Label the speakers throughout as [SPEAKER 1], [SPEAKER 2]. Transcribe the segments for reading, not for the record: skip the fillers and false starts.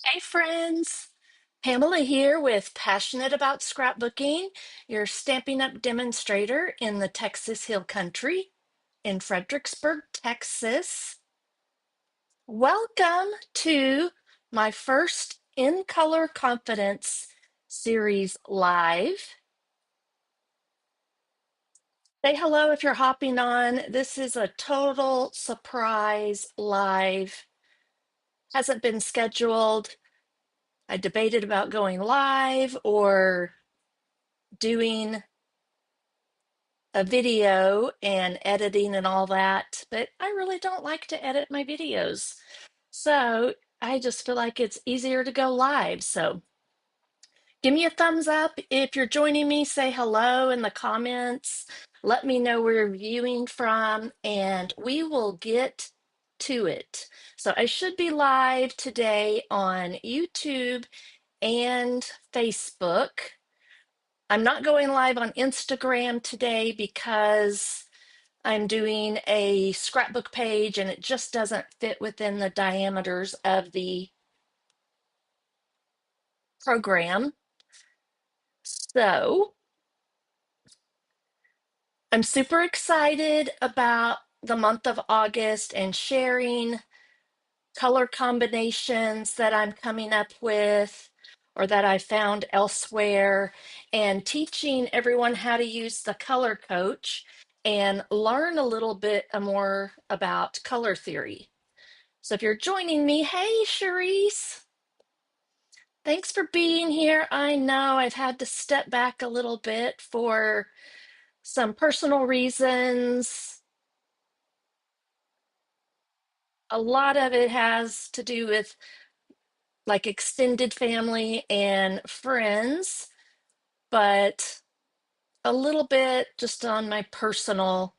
[SPEAKER 1] Hey friends, Pamela here with Passionate About Scrapbooking, your Stampin' Up demonstrator in the Texas Hill Country in Fredericksburg, Texas. Welcome to my first InColor Confidence Series live. Say hello if you're hopping on. This is a total surprise live. Hasn't been scheduled. I debated about going live or doing a video and editing and all that, but I really don't like to edit my videos. So I just feel like it's easier to go live. So give me a thumbs up if you're joining me. Say hello in the comments. Let me know where you're viewing from, and we will get to it. So I should be live today on YouTube and Facebook. I'm not going live on Instagram today because I'm doing a scrapbook page and it just doesn't fit within the diameters of the program. So I'm super excited about the month of August and sharing color combinations that I'm coming up with or that I found elsewhere, and teaching everyone how to use the color coach and learn a little bit more about color theory. So if you're joining me, hey, Charisse, thanks for being here. I know I've had to step back a little bit for some personal reasons. A lot of it has to do with like extended family and friends, but a little bit just on my personal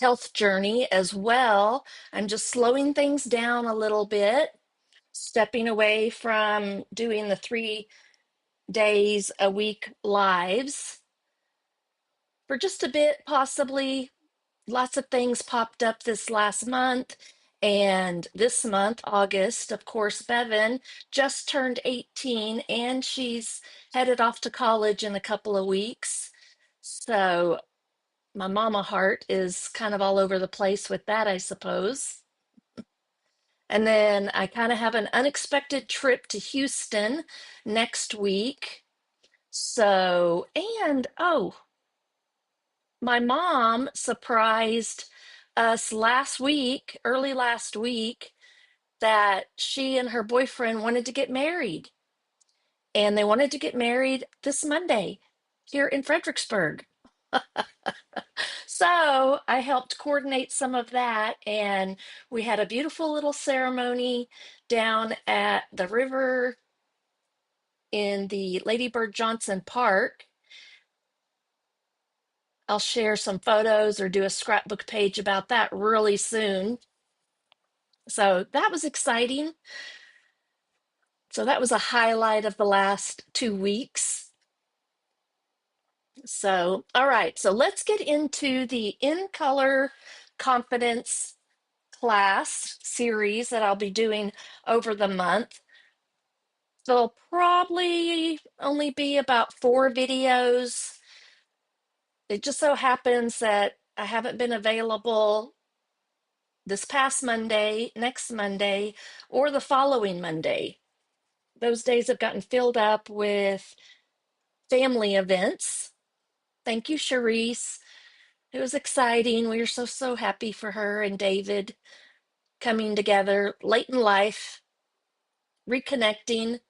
[SPEAKER 1] health journey as well. I'm just slowing things down a little bit, stepping away from doing the 3 days a week lives for just a bit, possibly. Lots of things popped up this last month. And this month, August, of course, Bevan just turned 18 and she's headed off to college in a couple of weeks. So my mama heart is kind of all over the place with that, I suppose. And then I kind of have an unexpected trip to Houston next week. So, and oh, my mom surprised us last week, early last week, that she and her boyfriend wanted to get married. And they wanted to get married this Monday here in Fredericksburg. So I helped coordinate some of that. And we had a beautiful little ceremony down at the river in the Lady Bird Johnson Park. I'll share some photos or do a scrapbook page about that really soon. So that was exciting. So that was a highlight of the last 2 weeks. So, all right. So let's get into the In Color Confidence class series that I'll be doing over the month. There'll probably only be about 4 videos. It just so happens that I haven't been available this past Monday, next Monday, or the following Monday. Those days have gotten filled up with family events. Thank you, Charisse. It was exciting. We were so happy for her and David coming together late in life, reconnecting.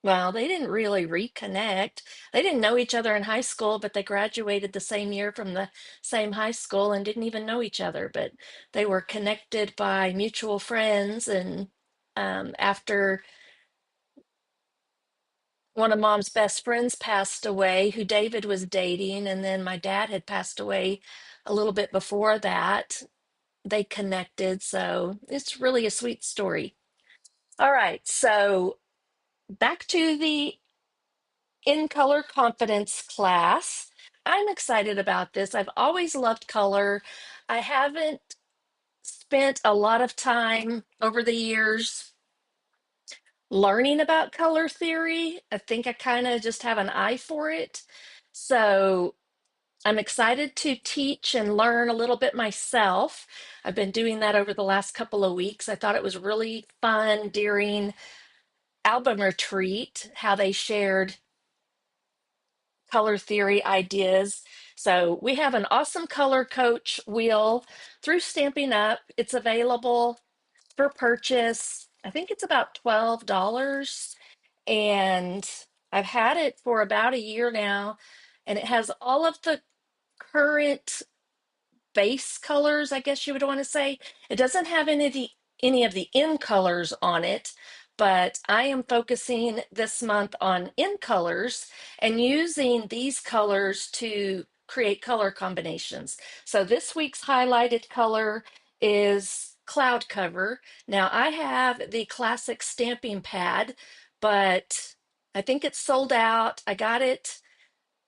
[SPEAKER 1] Well, they didn't really reconnect. They didn't know each other in high school, but they graduated the same year from the same high school and didn't even know each other. But they were connected by mutual friends. And after one of mom's best friends passed away, who David was dating, and then my dad had passed away a little bit before that. They connected, so it's really a sweet story. All right, so back to the In Color Confidence class. I'm excited about this. I've always loved color. I haven't spent a lot of time over the years learning about color theory. I think I kind of just have an eye for it. So I'm excited to teach and learn a little bit myself. I've been doing that over the last couple of weeks. I thought it was really fun during album retreat, how they shared color theory ideas. So we have an awesome color coach wheel through Stampin' Up. It's available for purchase. I think it's about $12. And I've had it for about a year now. And it has all of the current base colors, I guess you would want to say. It doesn't have any of the in colors on it, but I am focusing this month on in colors and using these colors to create color combinations. So this week's highlighted color is cloud cover. Now I have the classic stamping pad, but I think it's sold out. I got it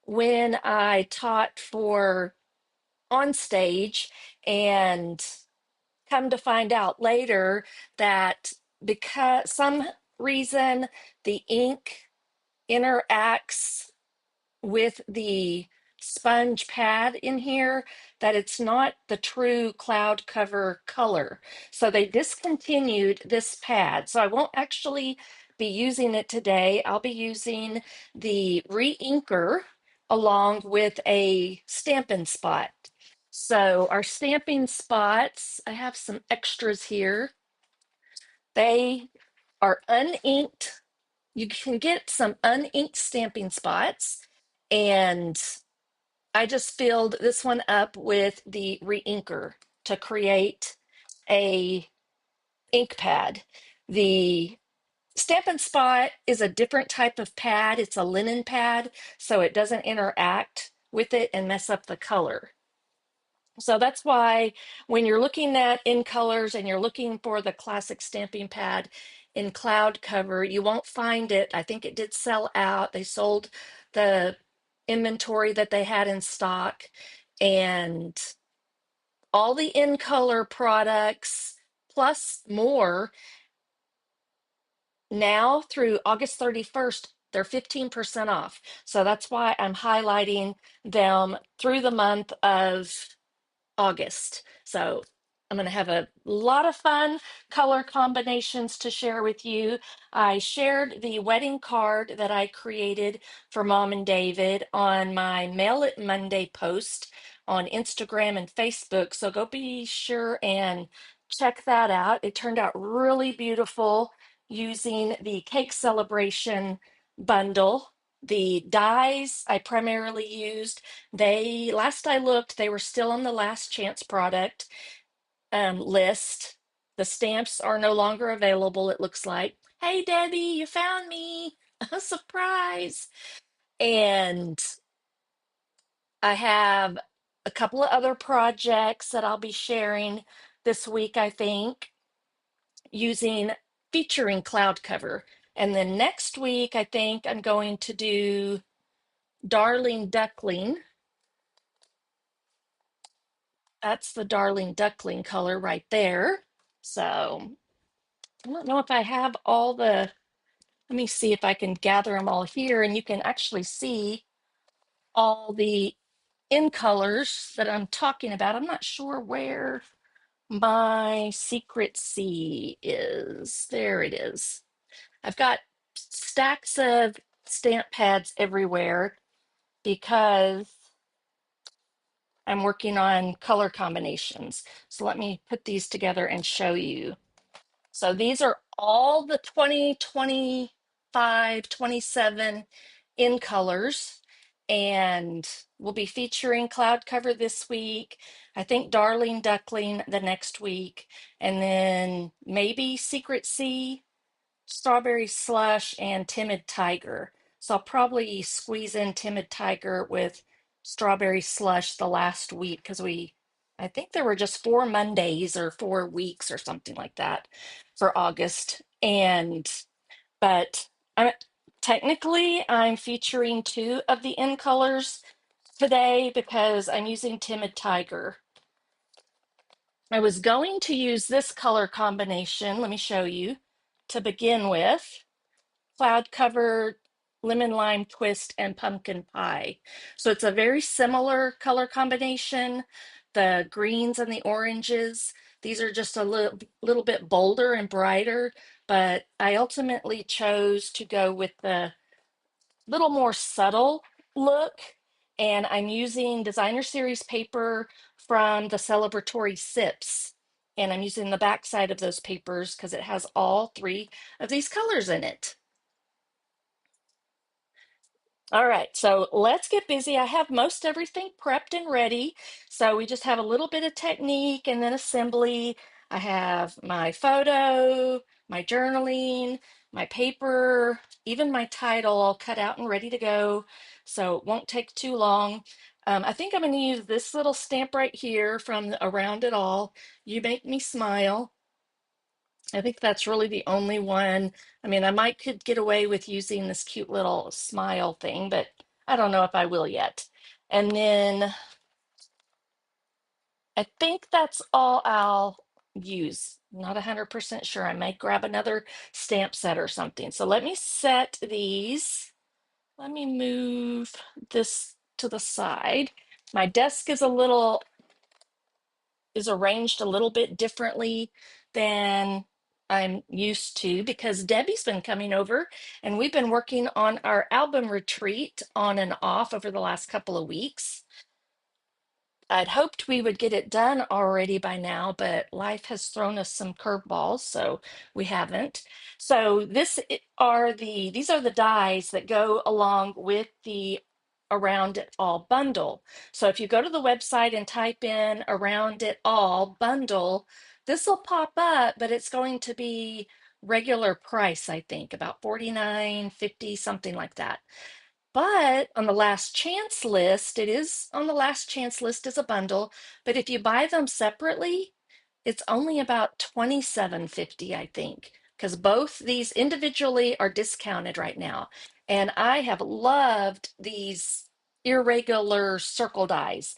[SPEAKER 1] when I taught for on stage, and come to find out later that because some reason the ink interacts with the sponge pad in here, that it's not the true cloud cover color. So they discontinued this pad. So I won't actually be using it today. I'll be using the re-inker along with a Stampin' Spot. So our stamping spots, I have some extras here. They are uninked. You can get some uninked stamping spots, and I just filled this one up with the re-inker to create a ink pad. The Stampin' Spot is a different type of pad. It's a linen pad, so it doesn't interact with it and mess up the color. So that's why when you're looking at in colors and you're looking for the classic stamping pad in cloud cover, you won't find it. I think it did sell out. They sold the inventory that they had in stock, and all the in color products plus more now through August 31st, they're 15% off. So that's why I'm highlighting them through the month of August. So I'm going to have a lot of fun color combinations to share with you. I shared the wedding card that I created for Mom and David on my Mail It Monday post on Instagram and Facebook. So go be sure and check that out. It turned out really beautiful using the cake celebration bundle. The dies I primarily used, they, last I looked, they were still on the last chance product list. The stamps are no longer available, it looks like. Hey, Debbie, you found me. A surprise. And I have a couple of other projects that I'll be sharing this week, I think, using featuring cloud cover. And then next week, I think I'm going to do Darling Duckling. That's the Darling Duckling color right there. So I don't know if I have all the, let me see if I can gather them all here, and you can actually see all the in colors that I'm talking about. I'm not sure where my secret C is. There it is. I've got stacks of stamp pads everywhere because I'm working on color combinations. So let me put these together and show you. So these are all the 2025, 27 in colors, and we'll be featuring cloud cover this week. I think Darling Duckling the next week, and then maybe Secret Sea, Strawberry Slush, and Timid Tiger. So I'll probably squeeze in Timid Tiger with Strawberry Slush the last week because I think there were just 4 Mondays or 4 weeks or something like that for August. But I'm technically I'm featuring two of the in colors today because I'm using Timid Tiger. I was going to use this color combination, let me show you, to begin with. cloud cover, lemon lime twist, and pumpkin pie. So it's a very similar color combination. The greens and the oranges, these are just a little bit bolder and brighter, but I ultimately chose to go with the little more subtle look. And I'm using designer series paper from the celebratory sips. And I'm using the back side of those papers because it has all three of these colors in it. All right, so let's get busy. I have most everything prepped and ready. So we just have a little bit of technique and then assembly. I have my photo, my journaling, my paper, even my title all cut out and ready to go. So it won't take too long. I think I'm going to use this little stamp right here from Around It All. You Make Me Smile. I think that's really the only one. I mean, I might could get away with using this cute little smile thing, but I don't know if I will yet. And then I think that's all I'll use. Not 100% sure. I might grab another stamp set or something. So let me set these. Let me move this to the side. My desk is arranged a little bit differently than I'm used to because Debbie's been coming over and we've been working on our album retreat on and off over the last couple of weeks. I'd hoped we would get it done already by now, but life has thrown us some curveballs, so we haven't. So these are the dies that go along with the Around It All bundle. So if you go to the website and type in Around It All bundle, this will pop up, but it's going to be regular price, I think, about 49.50, something like that. But on the last chance list, it is on the last chance list as a bundle. But if you buy them separately, it's only about 27.50, I think, because both these individually are discounted right now. And I have loved these irregular circle dies.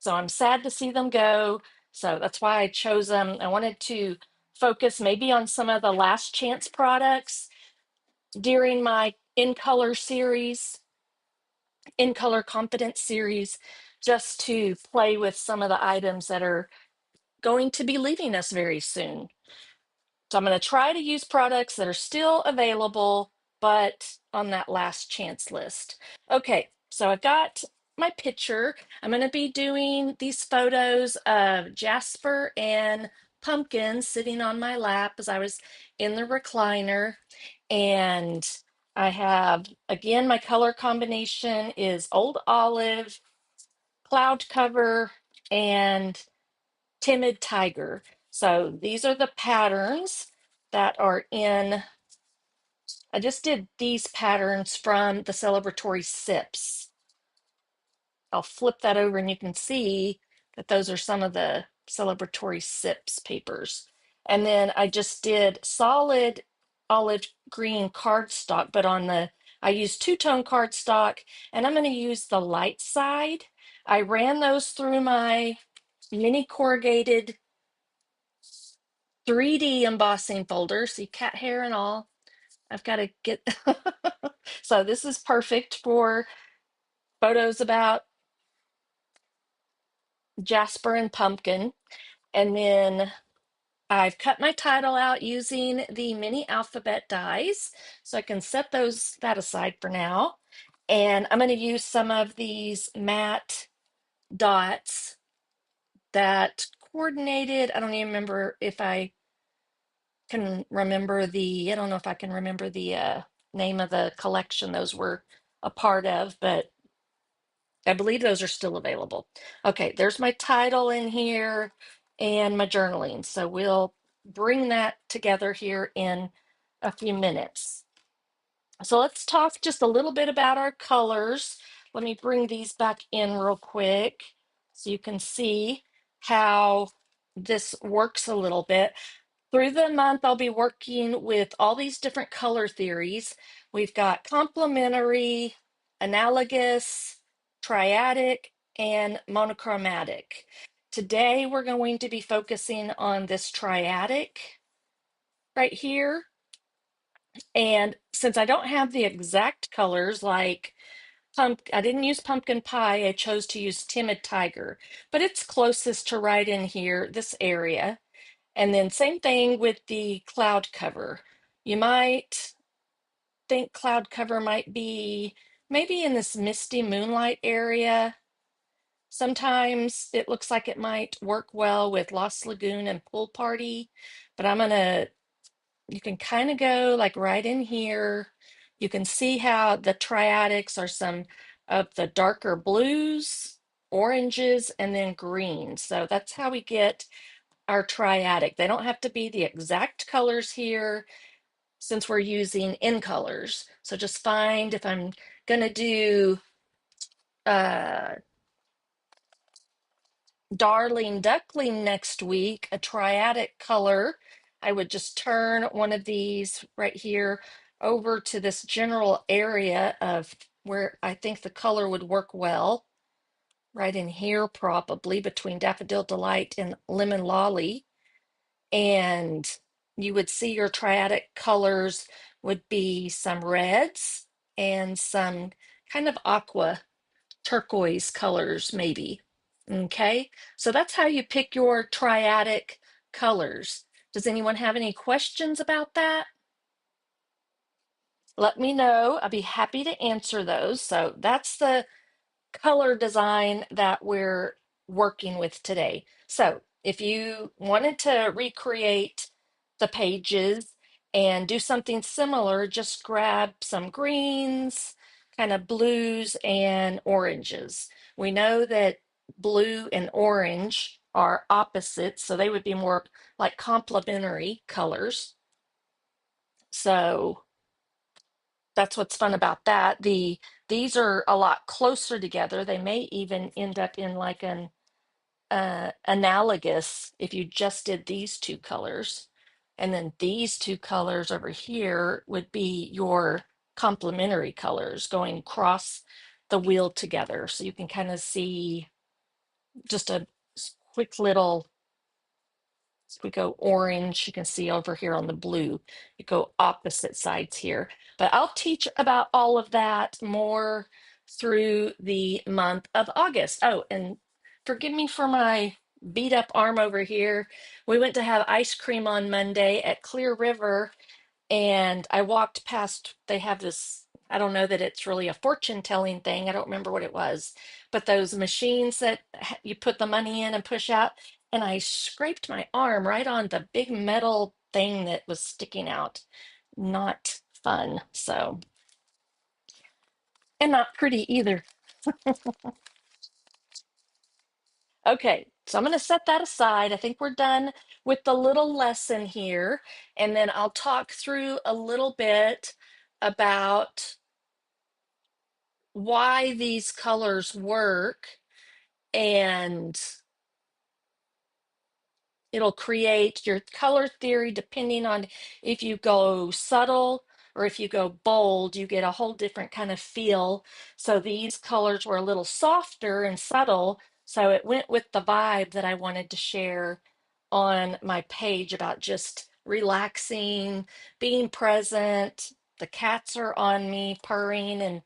[SPEAKER 1] So I'm sad to see them go. So that's why I chose them. I wanted to focus maybe on some of the last chance products during my InColor series InColor Confidence Series just to play with some of the items that are going to be leaving us very soon. So I'm going to try to use products that are still available, but on that last chance list. Okay, so I've got my picture. I'm going to be doing these photos of Jasper and Pumpkin sitting on my lap as I was in the recliner. And I have, again, my color combination is Old Olive, Cloud Cover, and Timid Tiger. So these are the patterns that are in. I just did these patterns from the celebratory sips. I'll flip that over and you can see that those are some of the celebratory sips papers. And then I just did solid olive green cardstock, but I used two-tone cardstock and I'm going to use the light side. I ran those through my mini corrugated 3D embossing folder. See cat hair and all. I've got to get, so this is perfect for photos about Jasper and Pumpkin. And then I've cut my title out using the mini alphabet dies. So I can set that aside for now. And I'm going to use some of these matte dots that coordinated. I don't even remember if I can remember I don't know if I can remember the name of the collection those were a part of, but I believe those are still available. Okay, there's my title in here and my journaling. So we'll bring that together here in a few minutes. So let's talk just a little bit about our colors. Let me bring these back in real quick so you can see how this works a little bit. Through the month, I'll be working with all these different color theories. We've got complementary, analogous, triadic, and monochromatic. Today, we're going to be focusing on this triadic right here. And since I don't have the exact colors, like I didn't use pumpkin pie, I chose to use timid tiger, but it's closest to right in here, this area. And then same thing with the cloud cover. You might think cloud cover might be maybe in this misty moonlight area. Sometimes it looks like it might work well with Lost Lagoon and Pool Party, but you can kind of go like right in here. You can see how the triadics are some of the darker blues, oranges, and then greens. So that's how we get our triadic. They don't have to be the exact colors here since we're using InColors. So just find if I'm gonna do uh, Darling Duckling next week, a triadic color, I would just turn one of these right here over to this general area of where I think the color would work well, right in here probably between Daffodil Delight and Lemon Lolly. And you would see your triadic colors would be some reds and some kind of aqua turquoise colors, maybe. Okay, so that's how you pick your triadic colors. Does anyone have any questions about that? Let me know. I'll be happy to answer those. So that's the color design that we're working with today. So if you wanted to recreate the pages and do something similar, just grab some greens, kind of blues and oranges. We know that blue and orange are opposites, so they would be more like complementary colors. So that's what's fun about that. These are a lot closer together. They may even end up in like an analogous if you just did these two colors. And then these two colors over here would be your complementary colors going across the wheel together. So you can kind of see just a quick little, we go orange, you can see over here on the blue, you go opposite sides here. But I'll teach about all of that more through the month of August. Oh, and forgive me for my beat up arm over here. We went to have ice cream on Monday at Clear River, and I walked past, they have this, I don't know that it's really a fortune telling thing. I don't remember what it was, but those machines that you put the money in and push out. And I scraped my arm right on the big metal thing that was sticking out. Not fun. So, and not pretty either. Okay, so I'm going to set that aside. I think we're done with the little lesson here. And then I'll talk through a little bit about why these colors work, and it'll create your color theory depending on if you go subtle or if you go bold, you get a whole different kind of feel. So these colors were a little softer and subtle, so it went with the vibe that I wanted to share on my page about just relaxing, being present. The cats are on me purring, and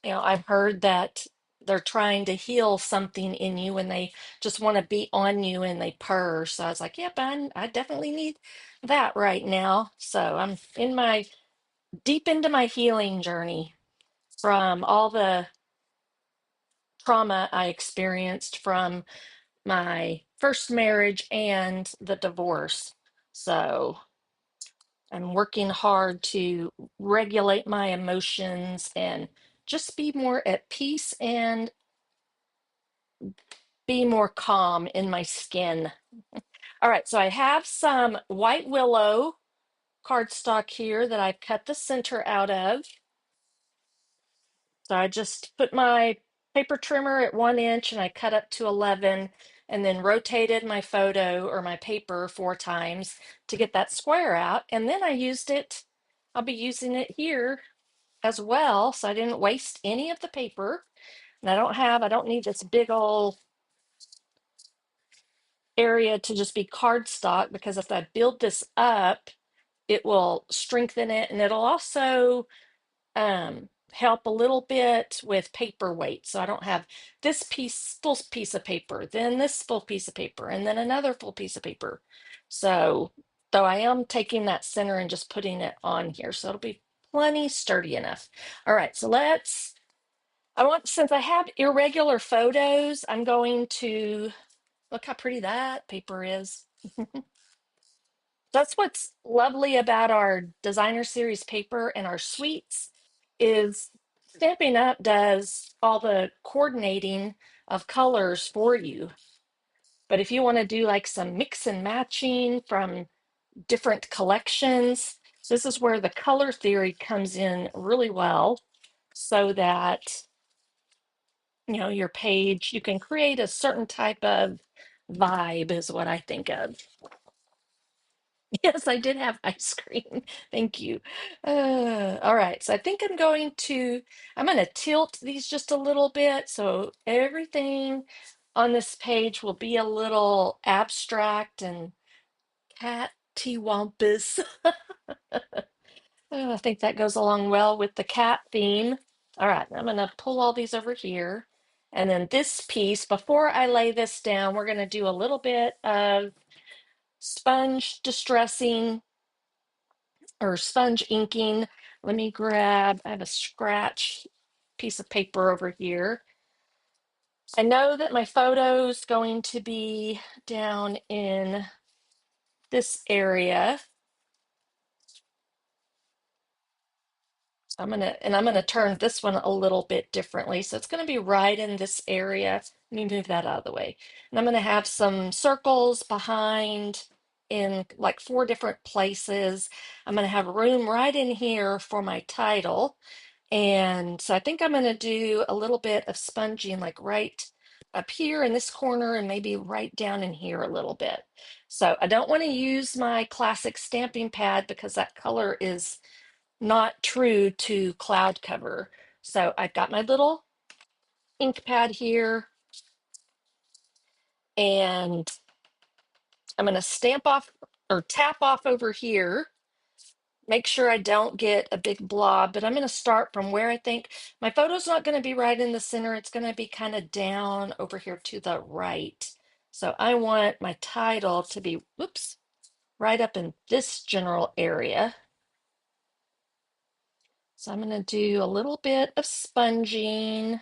[SPEAKER 1] I've heard that they're trying to heal something in you when they just want to be on you and they purr. So I was like, yep, I definitely need that right now. So I'm deep into my healing journey from all the trauma I experienced from my first marriage and the divorce. So I'm working hard to regulate my emotions and just be more at peace and be more calm in my skin. All right, so I have some white willow cardstock here that I've cut the center out of. So I just put my paper trimmer at 1 inch and I cut up to 11 and then rotated my photo or my paper 4 times to get that square out. And then I'll be using it here as well. So I didn't waste any of the paper. And I don't need this big old area to just be cardstock, because if I build this up, it will strengthen it, and it'll also help a little bit with paper weight. So I don't have this full piece of paper, then this full piece of paper, and then another full piece of paper. So though I am taking that center and just putting it on here, so it'll be plenty sturdy enough. All right, so since I have irregular photos, I'm going to look how pretty that paper is. That's what's lovely about our designer series paper and our suites is Stampin' Up does all the coordinating of colors for you. But if you want to do like some mix and matching from different collections, this is where the color theory comes in really well so that your page, you can create a certain type of vibe is what I think of. Yes, I did have ice cream. Thank you. All right, so I think I'm going to tilt these just a little bit so everything on this page will be a little abstract and cattywampus. I think that goes along well with the cat theme. All right, I'm going to pull all these over here. And then this piece, before I lay this down, we're going to do a little bit of sponge distressing or sponge inking. I have a scratch piece of paper over here. I know that my photo's going to be down in this area. I'm gonna turn this one a little bit differently. So it's gonna be right in this area. Let me move that out of the way. And I'm gonna have some circles behind in like 4 different places. I'm gonna have room right in here for my title. And so I think I'm gonna do a little bit of sponging like right up here in this corner and maybe right down in here a little bit. So I don't want to use my classic stamping pad because that color is not true to cloud cover. So I've got my little ink pad here and I'm going to stamp off or tap off over here. Make sure I don't get a big blob, but I'm going to start from where I think my photo's not going to be right in the center. It's going to be kind of down over here to the right. So I want my title to be, whoops, right up in this general area. So I'm going to do a little bit of sponging.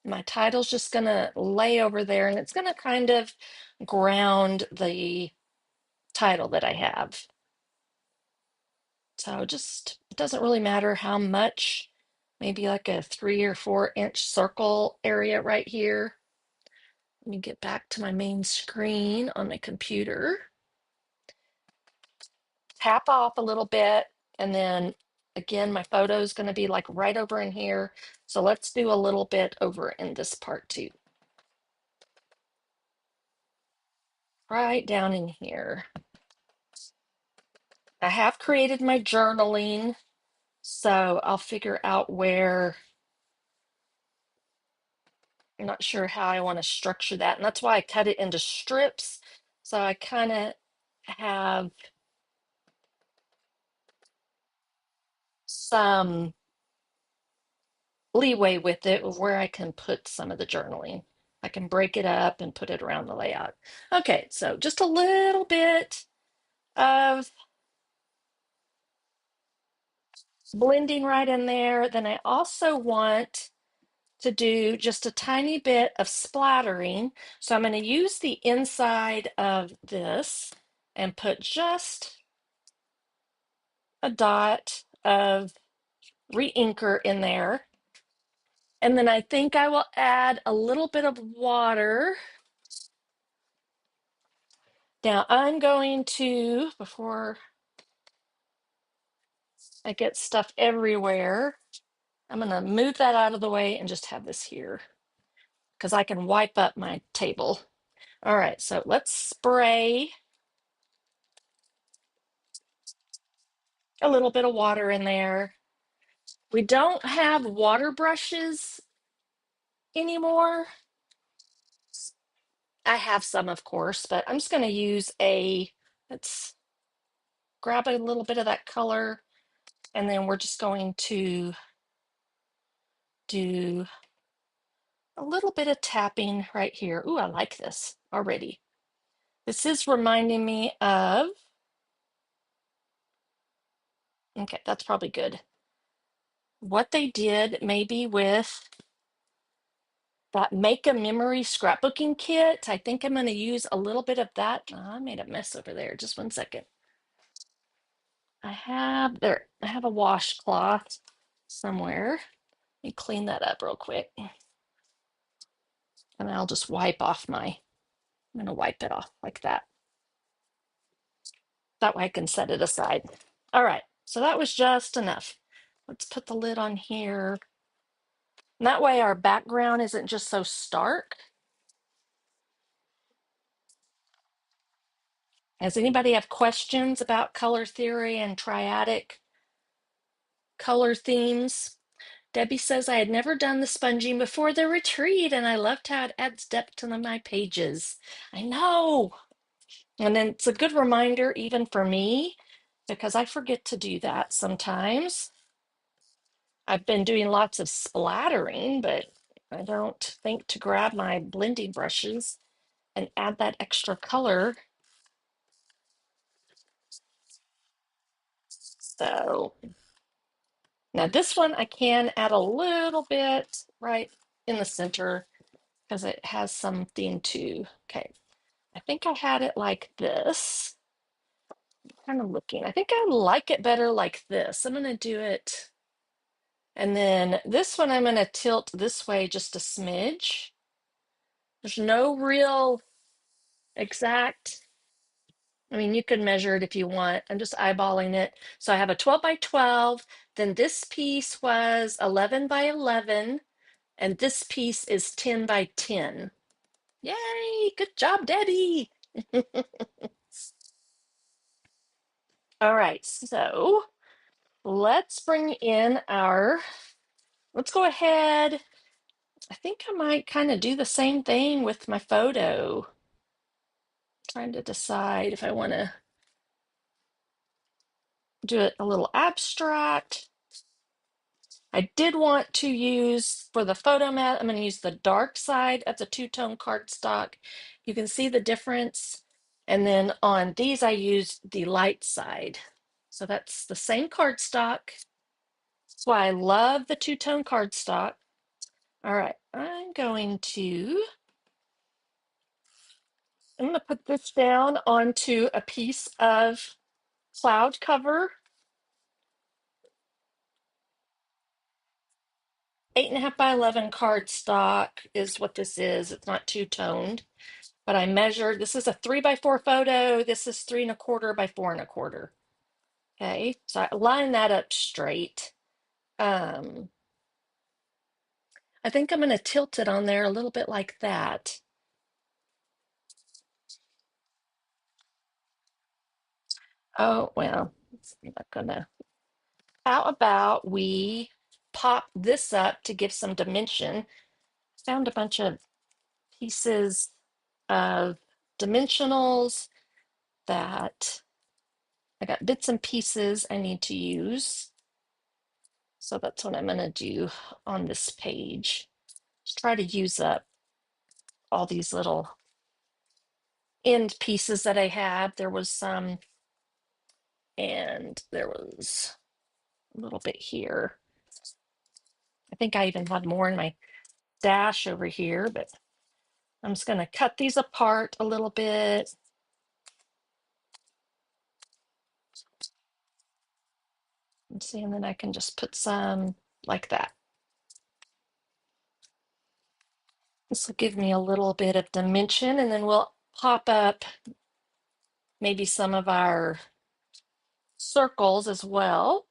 [SPEAKER 1] My title's just going to lay over there and it's going to kind of ground the title that I have. So it doesn't really matter how much, maybe like a 3 or 4 inch circle area right here. Let me get back to my main screen on my computer. Tap off a little bit and then again, my photo is going to be like right over in here. So let's do a little bit over in this part too. Right down in here. I have created my journaling, so I'll figure out where. I'm not sure how I want to structure that, and that's why I cut it into strips. So I kind of have some leeway with it of where I can put some of the journaling. I can break it up and put it around the layout. Okay, so just a little bit of blending right in there. Then I also want to do just a tiny bit of splattering. So I'm going to use the inside of this and put just a dot of re-inker in there. And then I think I will add a little bit of water. Now I'm going to, before I get stuff everywhere, I'm going to move that out of the way and just have this here because I can wipe up my table. All right, so let's spray a little bit of water in there. We don't have water brushes anymore. I have some, of course, but I'm just going to use let's grab a little bit of that color, and then we're just going to do a little bit of tapping right here. Ooh, I like this already. This is reminding me of, okay, that's probably good. What they did maybe with that Make a Memory scrapbooking kit. I think I'm going to use a little bit of that. Oh, I made a mess over there. Just one second. I have a washcloth somewhere. Let me clean that up real quick. And I'll just wipe off I'm going to wipe it off like that. That way I can set it aside. All right, so that was just enough. Let's put the lid on here. And that way our background isn't just so stark. Does anybody have questions about color theory and triadic color themes? Debbie says, I had never done the sponging before the retreat, and I loved how it adds depth to my pages. I know. And then it's a good reminder, even for me, because I forget to do that sometimes. I've been doing lots of splattering, but I don't think to grab my blending brushes and add that extra color. So now this one I can add a little bit right in the center because it has something to, okay. I think I had it like this. Kind of looking. I think I like it better like this. I'm going to do it. And then this one I'm going to tilt this way just a smidge. There's no real exact. I mean, you can measure it if you want. I'm just eyeballing it. So I have a 12 by 12. Then this piece was 11 by 11. And this piece is 10 by 10. Yay! Good job, Debbie. All right, so let's bring in let's go ahead. I think I might kind of do the same thing with my photo. Trying to decide if I want to do it a little abstract. I did want to use, for the photo mat, I'm going to use the dark side. That's a two-tone cardstock. You can see the difference. And then on these, I used the light side. So that's the same cardstock. That's why I love the two-tone cardstock. All right, I'm going to put this down onto a piece of cloud cover. 8.5 by 11 cardstock is what this is. It's not two-toned, but I measured. This is a 3 by 4 photo. This is 3.25 by 4.25. Okay, so I line that up straight. I think I'm going to tilt it on there a little bit like that. Oh, well, I'm not gonna. How about we pop this up to give some dimension? Found a bunch of pieces of dimensionals that I got bits and pieces I need to use. So that's what I'm going to do on this page. Just try to use up all these little end pieces that I had. There was some, and there was a little bit here. I think I even had more in my stash over here, but I'm just going to cut these apart a little bit. And see, and then I can just put some like that. This will give me a little bit of dimension, and then we'll pop up maybe some of our circles as well.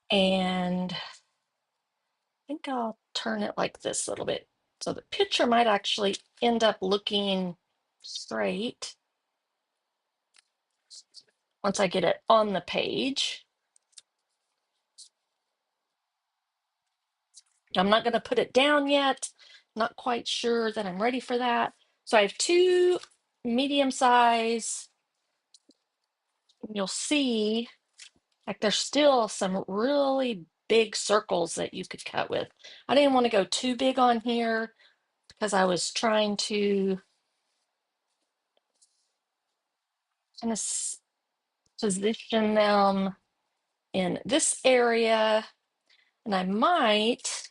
[SPEAKER 1] And I think I'll turn it like this a little bit. So the picture might actually end up looking straight once I get it on the page. I'm not going to put it down yet Not quite sure that I'm ready for that. So I have two medium size. You'll see like there's still some really big circles that you could cut with. I didn't want to go too big on here because I was trying to kind of position them in this area, and I might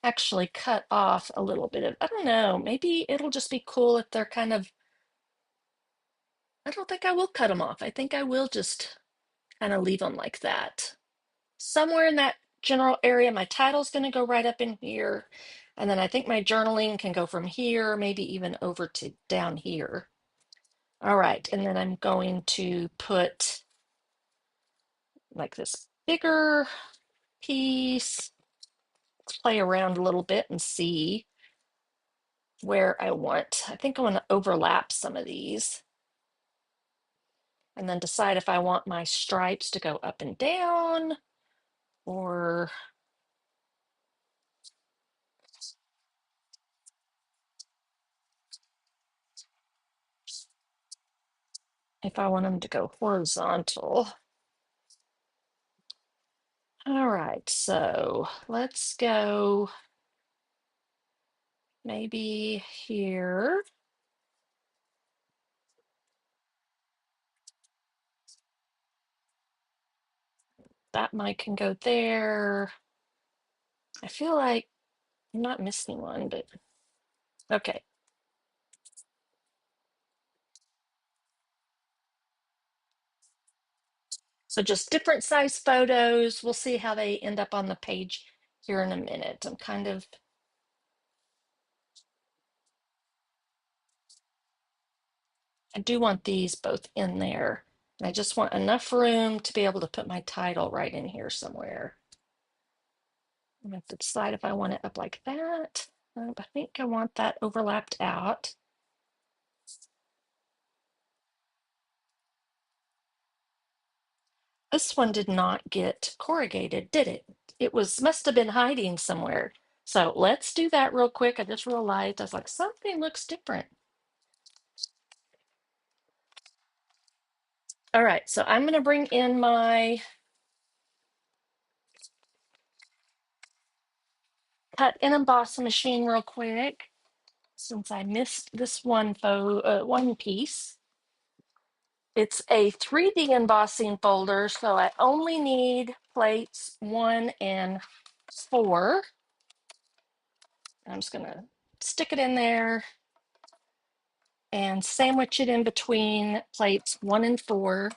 [SPEAKER 1] actually cut off a little bit of, I don't know, maybe it'll just be cool if they're kind of, I don't think I will cut them off. I think I will just kind of leave them like that. Somewhere in that general area, my title's going to go right up in here. And then I think my journaling can go from here, maybe even over to down here. All right, and then I'm going to put like this bigger piece. Let's play around a little bit and see where I want. I think I want to overlap some of these and then decide if I want my stripes to go up and down or if I want them to go horizontal. All right, so let's go maybe here. That mic can go there. I feel like I'm not missing one, but okay. So just different size photos. We'll see how they end up on the page here in a minute. I'm kind of I do want these both in there. And I just want enough room to be able to put my title right in here somewhere. I'm going to have to decide if I want it up like that. I think I want that overlapped out. This one did not get corrugated, did it? It must have been hiding somewhere. So let's do that real quick. I just realized I was like, something looks different. All right, so I'm going to bring in my cut and emboss machine real quick since I missed this one piece. It's a 3D embossing folder, so I only need plates 1 and 4. I'm just gonna stick it in there and sandwich it in between plates 1 and 4.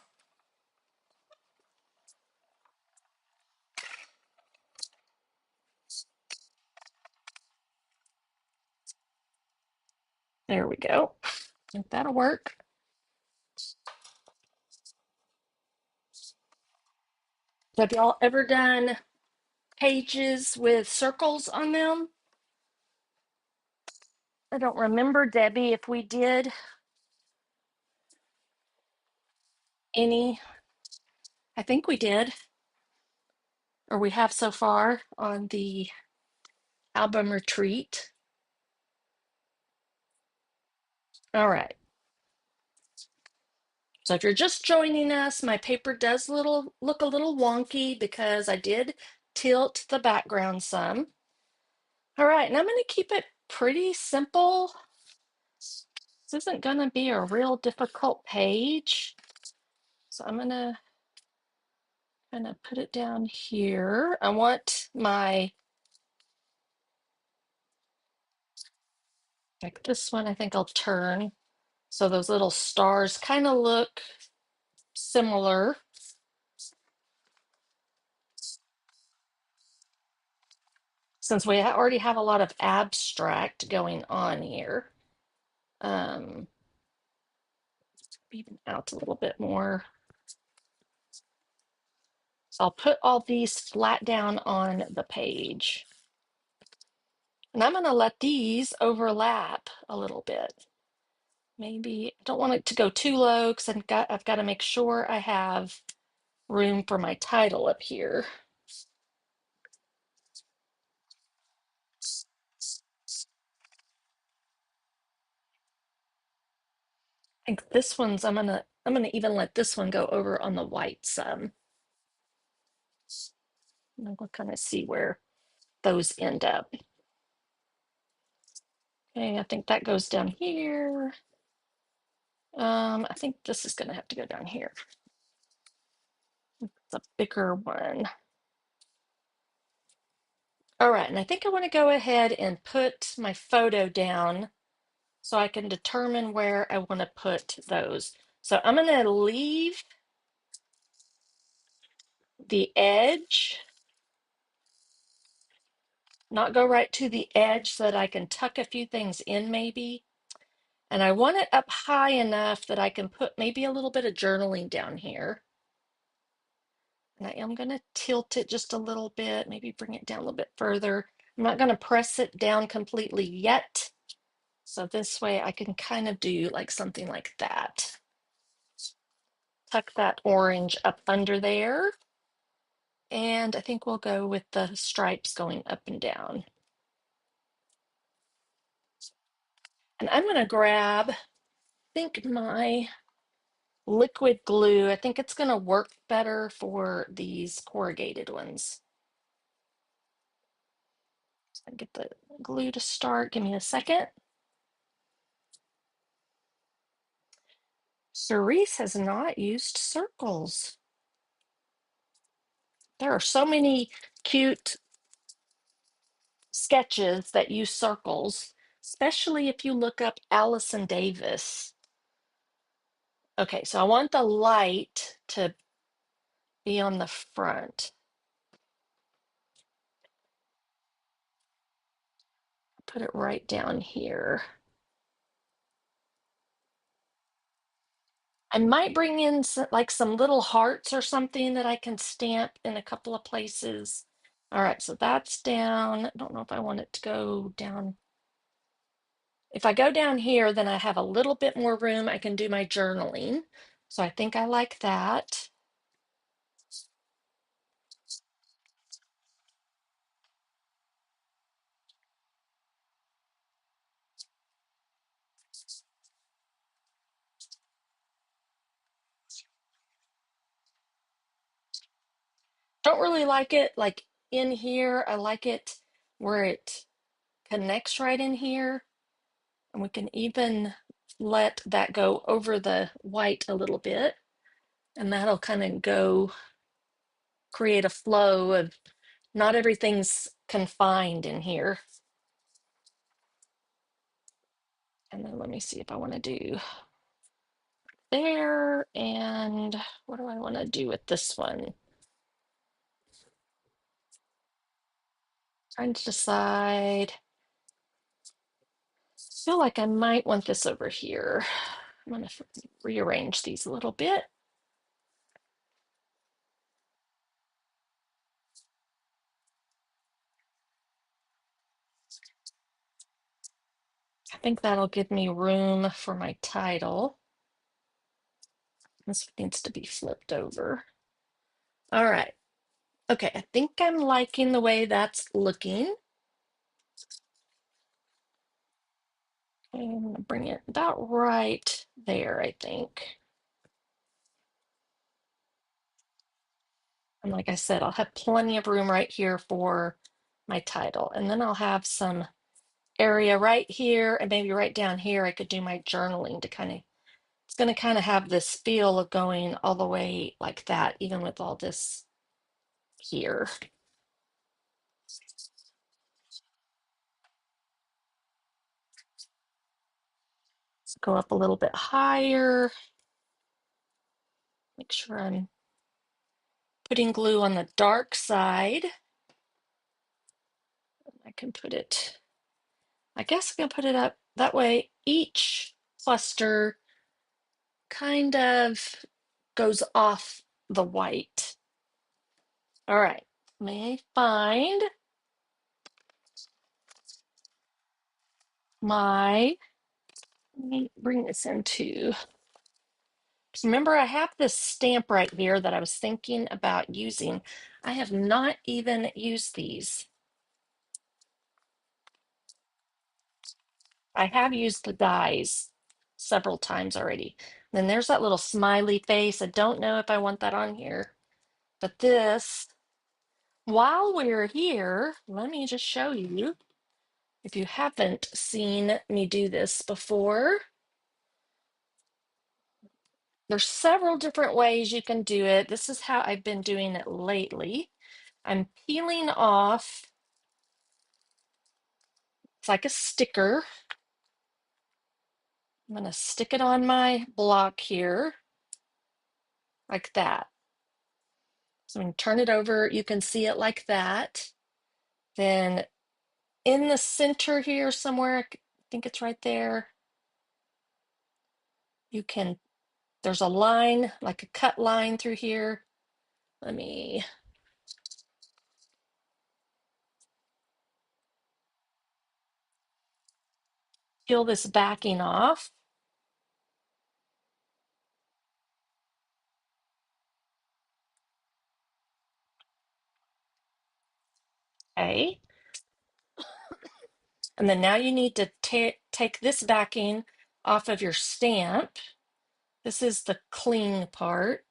[SPEAKER 1] There we go. I think that'll work. Have y'all ever done pages with circles on them? I don't remember, Debbie, if we did any. I think we did, or we have so far on the album retreat. All right. So if you're just joining us, my paper does look a little wonky because I did tilt the background some. All right, and I'm going to keep it pretty simple. This isn't going to be a real difficult page. So I'm going to kind of put it down here. I want my, like this one, I think I'll turn. So those little stars kind of look similar. Since we already have a lot of abstract going on here. Even out a little bit more. So I'll put all these flat down on the page. And I'm going to let these overlap a little bit. Maybe I don't want it to go too low because I've got to make sure I have room for my title up here. I think this one's, I'm gonna even let this one go over on the white some. And we'll kind of see where those end up. Okay, I think that goes down here. I think this is gonna have to go down here. It's a bigger one. All right, and I think I want to go ahead and put my photo down so I can determine where I want to put those. So I'm going to leave the edge, not go right to the edge so that I can tuck a few things in maybe. And I want it up high enough that I can put maybe a little bit of journaling down here. And I am going to tilt it just a little bit, maybe bring it down a little bit further. I'm not going to press it down completely yet. So this way I can kind of do like something like that. Tuck that orange up under there. And I think we'll go with the stripes going up and down. And I'm going to grab, I think my liquid glue, I think it's going to work better for these corrugated ones. So get the glue to start. Give me a second. Cerise has not used circles. There are so many cute sketches that use circles, especially if you look up Allison Davis. Okay, so I want the light to be on the front. Put it right down here. I might bring in like some little hearts or something that I can stamp in a couple of places. All right, so that's down. I don't know if I want it to go down. If I go down here, then I have a little bit more room. I can do my journaling. So I think I like that. Don't really like it like in here. I like it where it connects right in here. And we can even let that go over the white a little bit. And that'll kind of go create a flow of not everything's confined in here. And then let me see if I want to do there. And what do I want to do with this one? Trying to decide. I feel like I might want this over here. I'm going to rearrange these a little bit. I think that'll give me room for my title. This needs to be flipped over. All right. Okay, I think I'm liking the way that's looking. Okay, I'm gonna bring it about right there, I think. And like I said, I'll have plenty of room right here for my title. And then I'll have some area right here and maybe right down here. I could do my journaling to kind of, it's going to kind of have this feel of going all the way like that, even with all this here. Let's go up a little bit higher. Make sure I'm putting glue on the dark side. I can put it, I guess I can put it up that way. Each cluster kind of goes off the white. All right, may I find my, let me bring this into, remember I have this stamp right here that I was thinking about using. I have not even used these. I have used the dies. several times already. Then there's that little smiley face. I don't know if I want that on here, but this, while we're here, let me just show you. If you haven't seen me do this before, there's several different ways you can do it. This is how I've been doing it lately. I'm peeling off, it's like a sticker. I'm going to stick it on my block here, like that. So I'm going to turn it over. You can see it like that. Then in the center here somewhere, I think it's right there, you can, there's a line, like a cut line through here. Let me peel this backing off. Okay. And then now you need to take this backing off of your stamp. This is the cling part.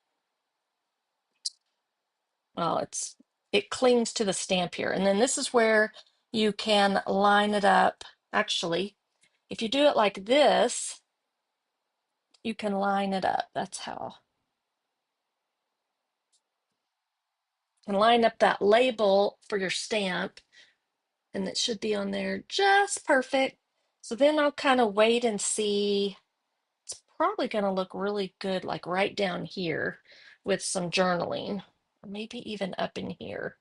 [SPEAKER 1] Well, it clings to the stamp here. And then this is where you can line it up. Actually, if you do it like this, you can line it up. That's how. You can line up that label for your stamp, and it should be on there just perfect. So then I'll kind of wait and see. It's probably going to look really good, like right down here with some journaling, or maybe even up in here.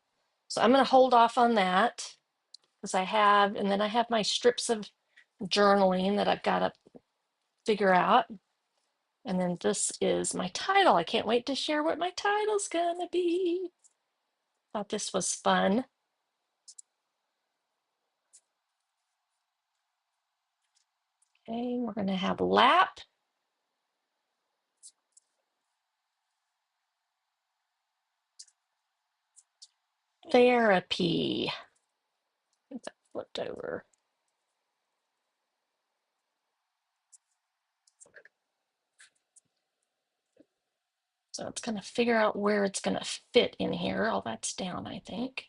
[SPEAKER 1] So I'm going to hold off on that because and then I have my strips of journaling that I've got to figure out. And then this is my title. I can't wait to share what my title's going to be. Thought this was fun. Okay, we're going to have lap therapy. Get that flipped over. So it's going to figure out where it's going to fit in here. All that's down, I think.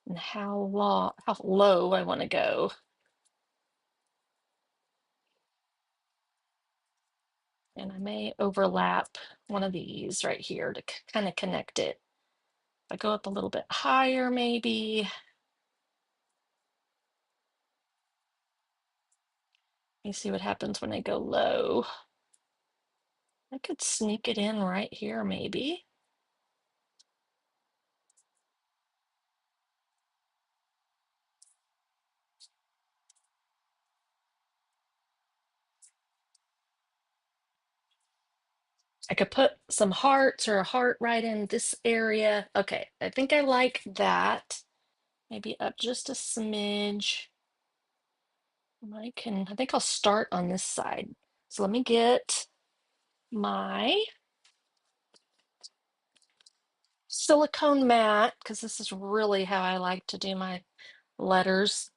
[SPEAKER 1] And how low I want to go. And I may overlap one of these right here to kind of connect it. If I go up a little bit higher, maybe. Let me see what happens when I go low. I could sneak it in right here, maybe. I could put some hearts or a heart right in this area. Okay, I think I like that. Maybe up just a smidge. I think I'll start on this side. So let me get my silicone mat, because this is really how I like to do my letters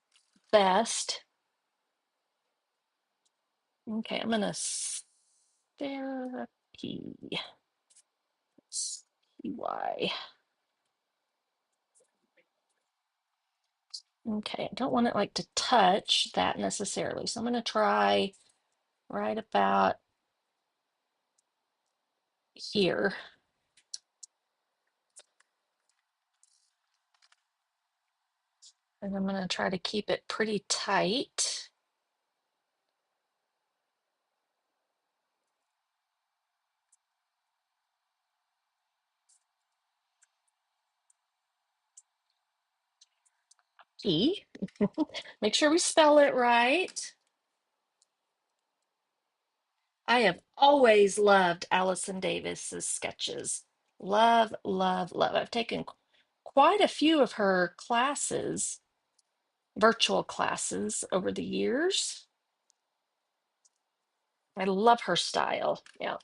[SPEAKER 1] best. Okay, I'm gonna therapy. Y. Okay, I don't want it like to touch that necessarily. So I'm gonna try right about here. And I'm gonna try to keep it pretty tight. E. Make sure we spell it right. I have always loved Allison Davis's sketches. Love, love, love. I've taken quite a few of her classes, virtual classes over the years. I love her style. Yeah.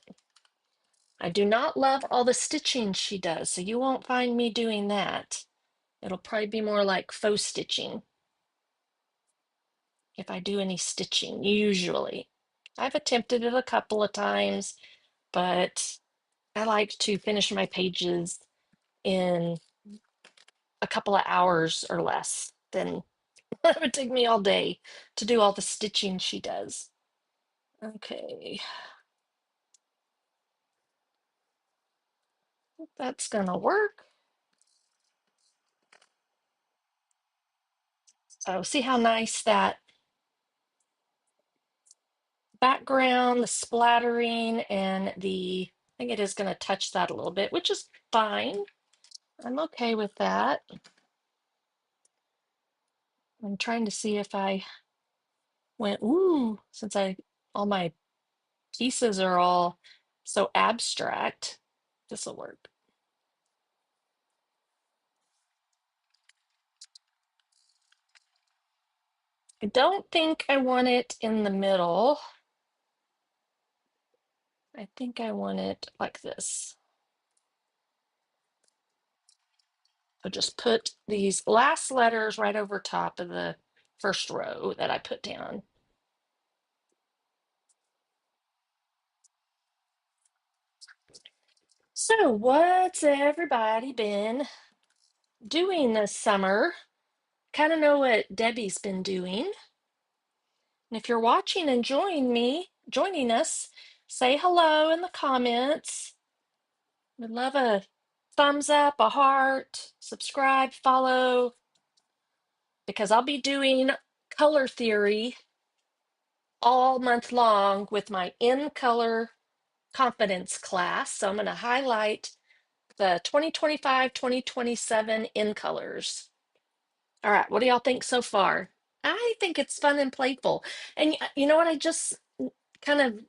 [SPEAKER 1] I do not love all the stitching she does, so you won't find me doing that. It'll probably be more like faux stitching if I do any stitching, usually. I've attempted it a couple of times, but I like to finish my pages in a couple of hours or less. Then it would take me all day to do all the stitching she does. Okay, that's gonna work. So see how nice that background, the splattering, and I think it is gonna touch that a little bit, which is fine. I'm okay with that. I'm trying to see if I went, ooh, since all my pieces are all so abstract, this will work. I don't think I want it in the middle. I think I want it like this. So just put these last letters right over top of the first row that I put down. So what's everybody been doing this summer? Kind of know what Debbie's been doing. And if you're watching and joining us, say hello in the comments. We'd love a thumbs up, a heart, subscribe, follow, because I'll be doing color theory all month long with my InColor Confidence class. So I'm going to highlight the 2025-2027 in colors. All right, what do y'all think so far? I think it's fun and playful. And you know what? I just kind of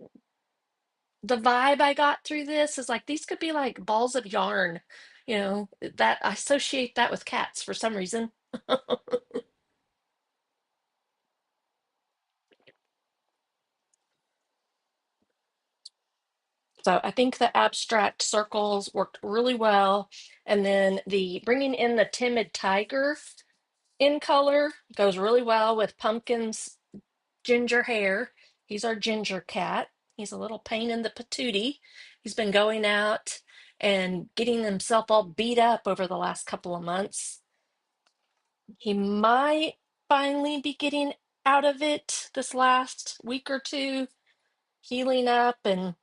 [SPEAKER 1] the vibe I got through this is like these could be like balls of yarn, that I associate that with cats for some reason. So I think the abstract circles worked really well. And then the bringing in the timid tiger in color goes really well with Pumpkin's ginger hair. He's our ginger cat. He's a little pain in the patootie. He's been going out and getting himself all beat up over the last couple of months. He might finally be getting out of it this last week or two, healing up and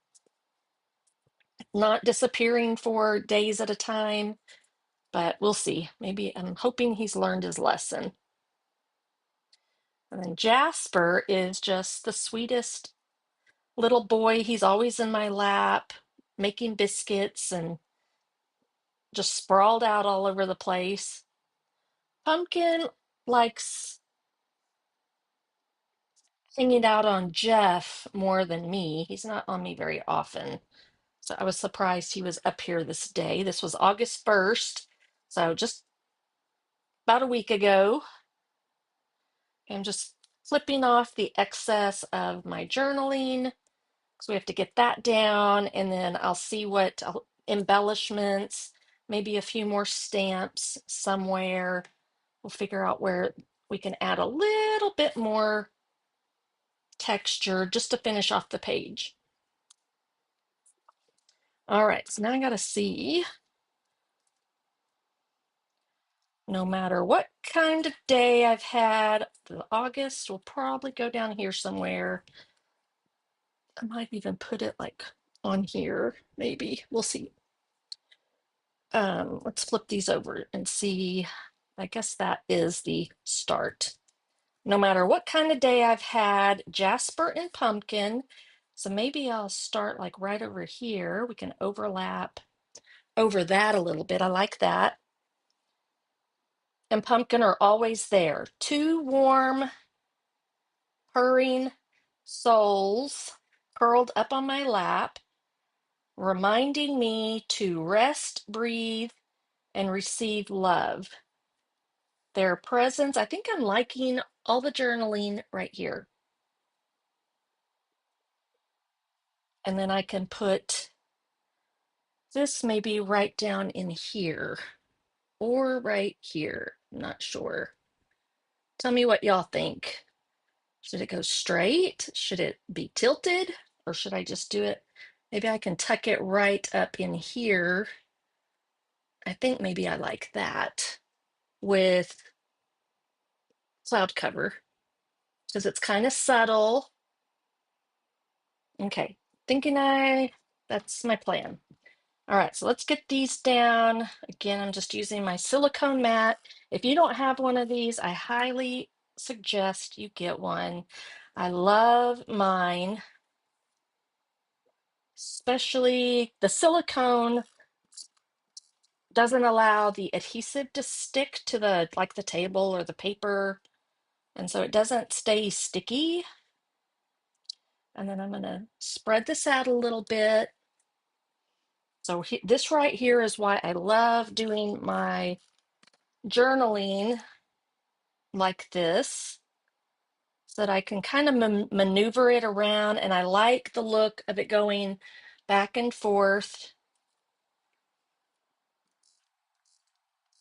[SPEAKER 1] not disappearing for days at a time. But we'll see. Maybe I'm hoping he's learned his lesson. And then Jasper is just the sweetest little boy. He's always in my lap, making biscuits and just sprawled out all over the place. Pumpkin likes hanging out on Jeff more than me. He's not on me very often. So I was surprised he was up here this day. This was August 1st. So just about a week ago. I'm just flipping off the excess of my journaling. So we have to get that down, and then I'll see what embellishments, maybe a few more stamps somewhere. We'll figure out where we can add a little bit more texture just to finish off the page. All right, so now I got to see, no matter what kind of day I've had, the August will probably go down here somewhere. I might even put it like on here, maybe. We'll see. Let's flip these over and see. I guess that is the start. No matter what kind of day I've had, Jasper and Pumpkin. So maybe I'll start like right over here. We can overlap over that a little bit. I like that. And Pumpkin are always there. Two warm, purring souls curled up on my lap, reminding me to rest, breathe, and receive love. Their presence, I think I'm liking all the journaling right here. And then I can put this maybe right down in here or right here. I'm not sure. Tell me what y'all think. Should it go straight? Should it be tilted? Or should I just do it? Maybe I can tuck it right up in here. I think maybe I like that with cloud cover because it's kind of subtle. Okay, that's my plan. All right, so let's get these down. Again, I'm just using my silicone mat. If you don't have one of these, I highly suggest you get one. I love mine, especially the silicone doesn't allow the adhesive to stick to the like the table or the paper, and so it doesn't stay sticky. And then I'm gonna spread this out a little bit. So this right here is why I love doing my journaling like this, so that I can kind of maneuver it around, and I like the look of it going back and forth.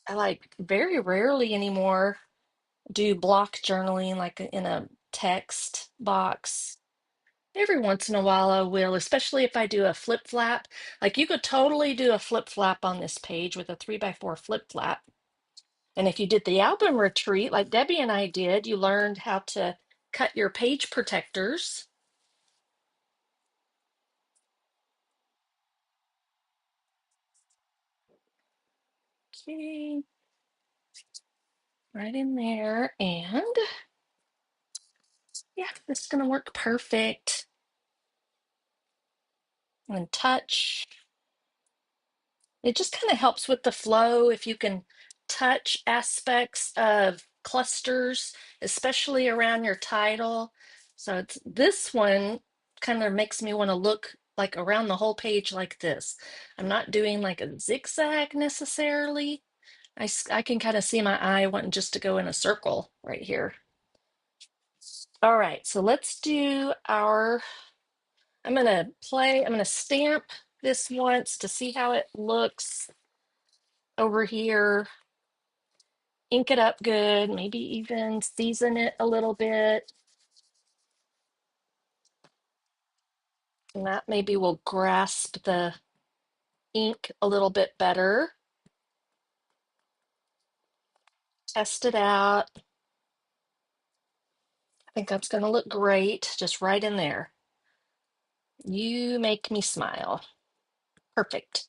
[SPEAKER 1] I like very rarely anymore do block journaling like in a text box. Every once in a while I will, especially if I do a flip flap. Like you could totally do a flip flap on this page with a 3x4 flip flap. And if you did the album retreat, like Debbie and I did, you learned how to cut your page protectors. Okay, right in there. And yeah, this is gonna work perfect. And touch. It just kind of helps with the flow if you can touch aspects of clusters, especially around your title. So this one kind of makes me want to look like around the whole page like this. I'm not doing like a zigzag necessarily. I can kind of see my eye wanting just to go in a circle right here. All right, so let's do I'm gonna stamp this once to see how it looks over here, ink it up good, maybe even season it a little bit. And that maybe will grasp the ink a little bit better. Test it out. I think that's going to look great, just right in there. You make me smile. Perfect.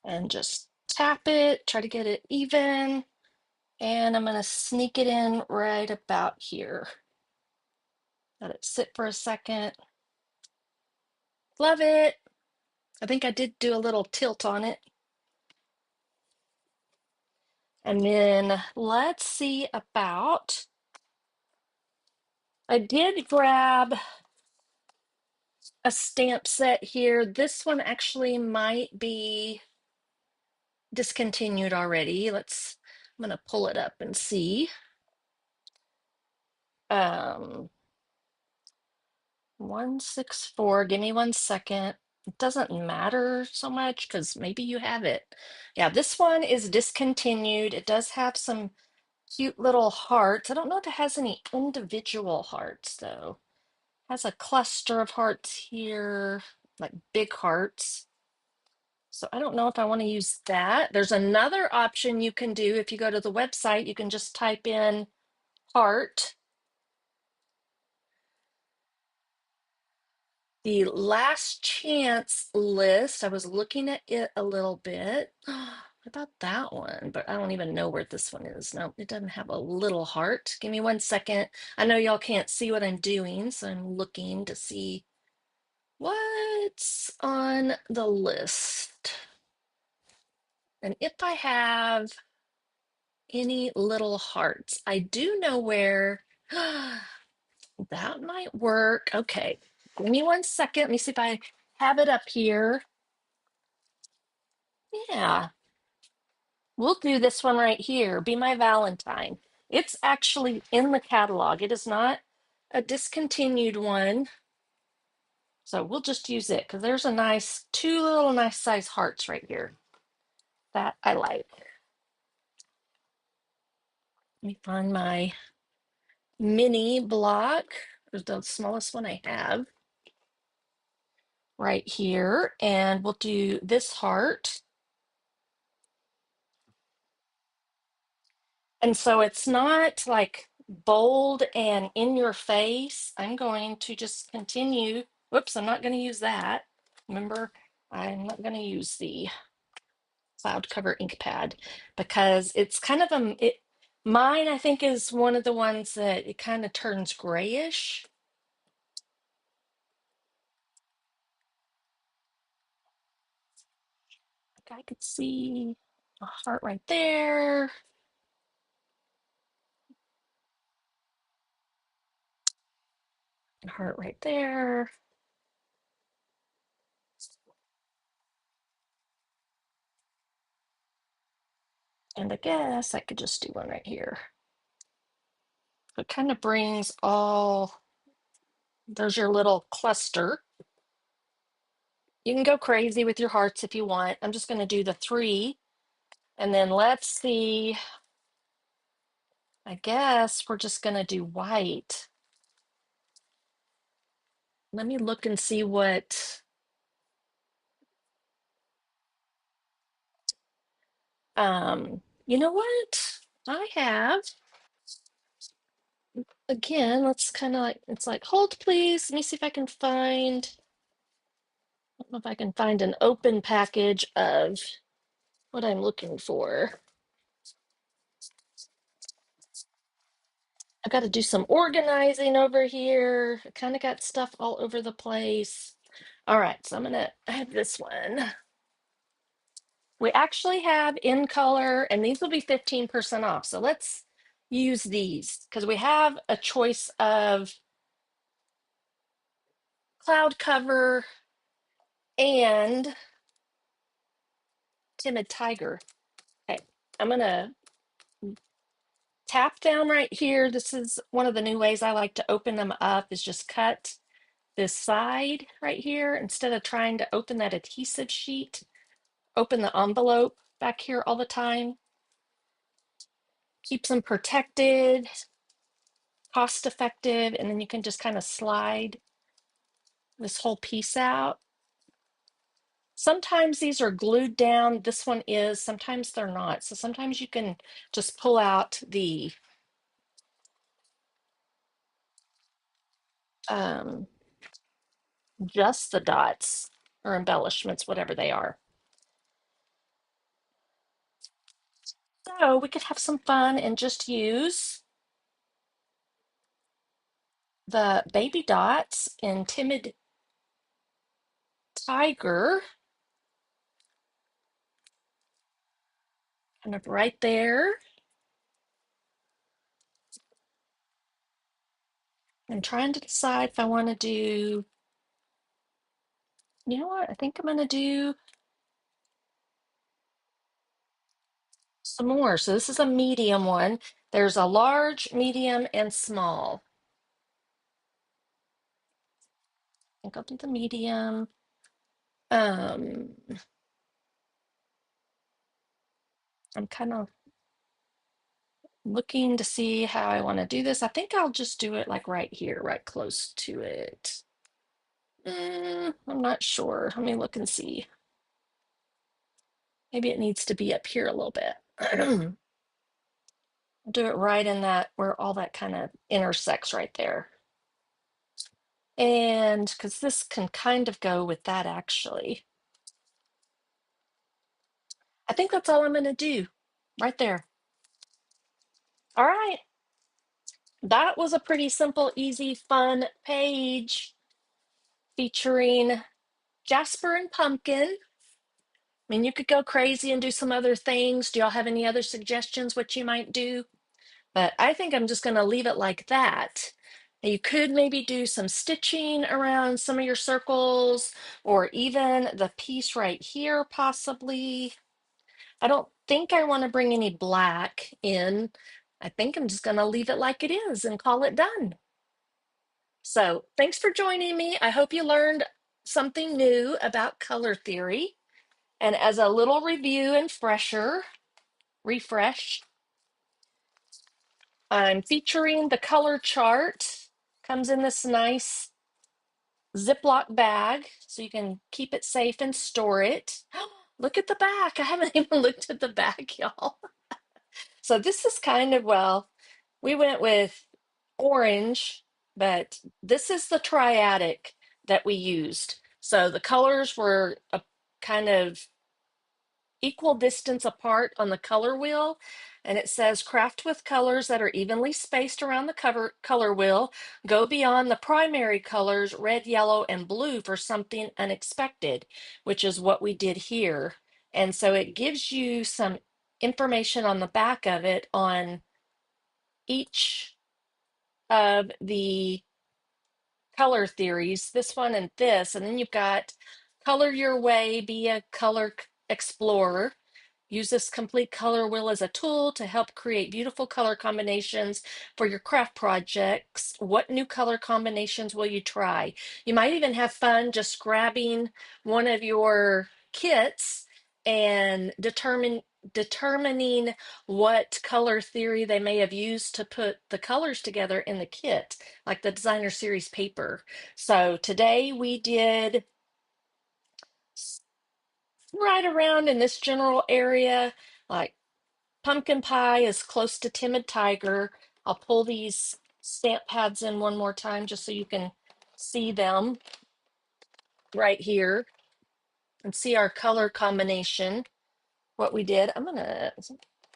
[SPEAKER 1] And just tap it, try to get it even. And I'm going to sneak it in right about here. Let it sit for a second. Love it. I think I did do a little tilt on it. And then let's see about, I did grab a stamp set here. This one actually might be discontinued already. I'm gonna pull it up and see. Um, 164, give me 1 second. It doesn't matter so much because maybe you have it. Yeah, this one is discontinued. It does have some cute little hearts. I don't know if it has any individual hearts though. It has a cluster of hearts here, like big hearts. So I don't know if I want to use that. There's another option you can do if you go to the website. You can just type in heart. The last chance list, I was looking at it a little bit. What about that one? But I don't even know where this one is. No, it doesn't have a little heart. Give me 1 second. I know y'all can't see what I'm doing, so I'm looking to see what's on the list. And if I have any little hearts, I do know where that might work. Okay, give me 1 second. Let me see if I have it up here. Yeah, we'll do this one right here. Be my Valentine. It's actually in the catalog. It is not a discontinued one. So we'll just use it because there's two little nice size hearts right here that I like. Let me find my mini block. It's the smallest one I have right here. And we'll do this heart. And so it's not like bold and in your face. I'm going to just continue. Whoops, I'm not going to use that. Remember, I'm not going to use the cloud cover ink pad because it's kind of mine I think is one of the ones that it kind of turns grayish. Like I could see a heart right there. A heart right there. And I guess I could just do one right here. It kind of brings all, there's your little cluster. You can go crazy with your hearts if you want. I'm just going to do the 3. And then let's see. I guess we're just going to do white. Let me look and see what. You know what? I have, again, let's kind of like, it's like, hold please. Let me see if I can find, I don't know if I can find an open package of what I'm looking for. I've got to do some organizing over here. I kind of got stuff all over the place. All right, so I have this one. We actually have InColor, and these will be 15% off. So let's use these because we have a choice of cloud cover and Timid Tiger. Okay, I'm gonna tap down right here. This is one of the new ways I like to open them up is just cut this side right here instead of trying to open that adhesive sheet. Open the envelope back here all the time. Keeps them protected, cost effective, and then you can just kind of slide this whole piece out. Sometimes these are glued down. This one is, sometimes they're not. So sometimes you can just pull out the um, just the dots or embellishments, whatever they are. So we could have some fun and just use the baby dots in Timid Tiger, kind of right there. I'm trying to decide if I want to do, you know what? I think I'm going to do some more. So this is a medium one. There's a large, medium, and small. I think I'll do the medium. Um, I'm kind of looking to see how I want to do this. I think I'll just do it like right here, right close to it. I'm not sure. Let me look and see. Maybe it needs to be up here a little bit. I'll do it right in that where all that kind of intersects right there. And because this can kind of go with that actually. I think that's all I'm going to do right there. All right. That was a pretty simple, easy, fun page featuring Jasper and Pumpkin. I mean, you could go crazy and do some other things. Do y'all have any other suggestions what you might do? But I think I'm just going to leave it like that. You could maybe do some stitching around some of your circles or even the piece right here, possibly. I don't think I want to bring any black in. I think I'm just going to leave it like it is and call it done. So thanks for joining me. I hope you learned something new about color theory. And as a little review and refresh, I'm featuring the color chart. Comes in this nice Ziploc bag so you can keep it safe and store it. Look at the back. I haven't even looked at the back, y'all. So this is kind of, well, we went with orange, but this is the triadic that we used. So the colors were a kind of equal distance apart on the color wheel, and it says craft with colors that are evenly spaced around the color wheel. Go beyond the primary colors, red, yellow, and blue for something unexpected, which is what we did here. And so it gives you some information on the back of it on each of the color theories, this one and this, and then you've got color your way, be a color explorer. Use this complete color wheel as a tool to help create beautiful color combinations for your craft projects. What new color combinations will you try? You might even have fun just grabbing one of your kits and determining what color theory they may have used to put the colors together in the kit, like the designer series paper. So today we did right around in this general area, like pumpkin pie is close to timid tiger. I'll pull these stamp pads in one more time just so you can see them right here and see our color combination, what we did.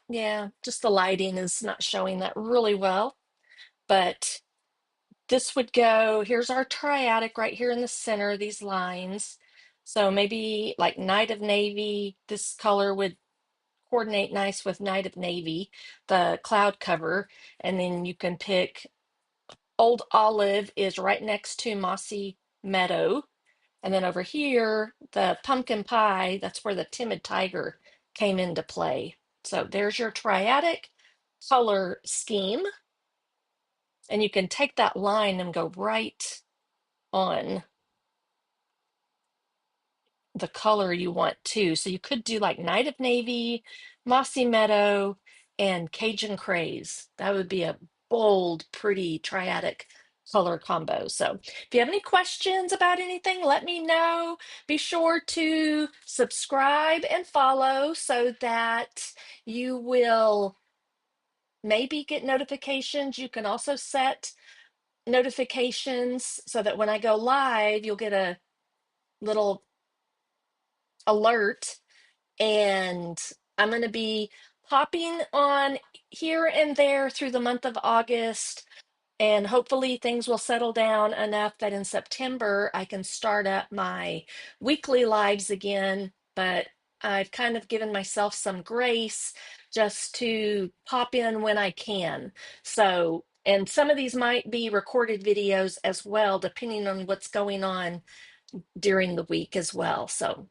[SPEAKER 1] Yeah, just the lighting is not showing that really well, but this would go, here's our triadic right here in the center, these lines. So maybe like Night of Navy, this color would coordinate nice with Night of Navy, the cloud cover. And then you can pick Old Olive is right next to Mossy Meadow. And then over here, the pumpkin pie, that's where the timid tiger came into play. So there's your triadic color scheme. And you can take that line and go right on the color you want to. So you could do like Night of Navy, Mossy Meadow, and Cajun Craze. That would be a bold, pretty triadic color combo. So if you have any questions about anything, let me know. Be sure to subscribe and follow so that you will maybe get notifications. You can also set notifications so that when I go live, you'll get a little alert. And I'm going to be popping on here and there through the month of August. And hopefully things will settle down enough that in September I can start up my weekly lives again. But I've kind of given myself some grace just to pop in when I can. So, and some of these might be recorded videos as well, depending on what's going on during the week as well. So,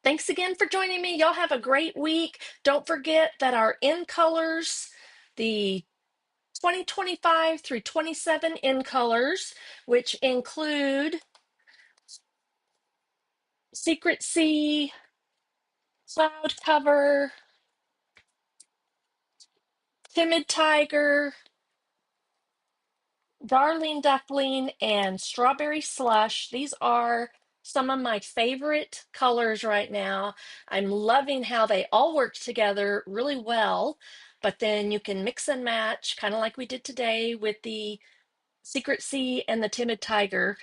[SPEAKER 1] thanks again for joining me. Y'all have a great week. Don't forget that our InColors, the 2025 through 27 InColors, which include Secret Sea, Cloud Cover, Timid Tiger, Darling Duckling, and Strawberry Slush. These are some of my favorite colors right now. I'm loving how they all work together really well, but then you can mix and match, kind of like we did today with the Secret Sea and the Timid Tiger.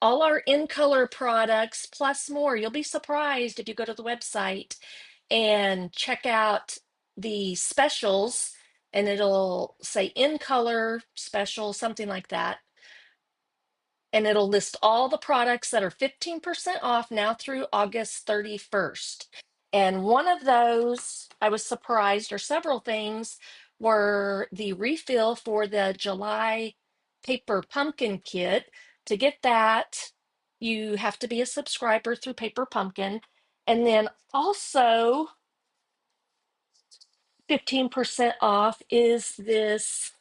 [SPEAKER 1] All our InColor products plus more. You'll be surprised if you go to the website and check out the specials, and it'll say InColor special, something like that. And it'll list all the products that are 15% off now through August 31st. And one of those, I was surprised, or several things, were the refill for the July paper pumpkin kit. To get that, you have to be a subscriber through Paper Pumpkin. And then also 15% off is this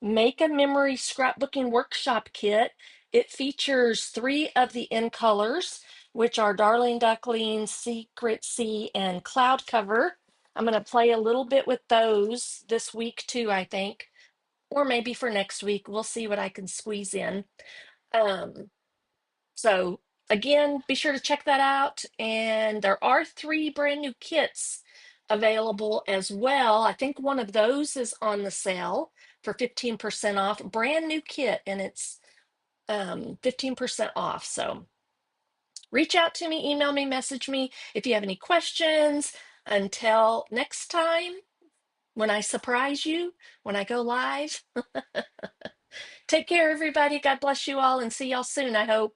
[SPEAKER 1] Make a Memory Scrapbooking Workshop Kit. It features 3 of the InColors, which are Darling Duckling, Secret Sea, and Cloud Cover. I'm going to play a little bit with those this week too, I think, or maybe for next week. We'll see what I can squeeze in. Um, so again, be sure to check that out. And there are 3 brand new kits available as well. I think one of those is on the sale for 15% off. Brand new kit, and it's 15% off. So reach out to me, email me, message me if you have any questions. Until next time, when I surprise you, when I go live, take care, everybody. God bless you all and see y'all soon, I hope.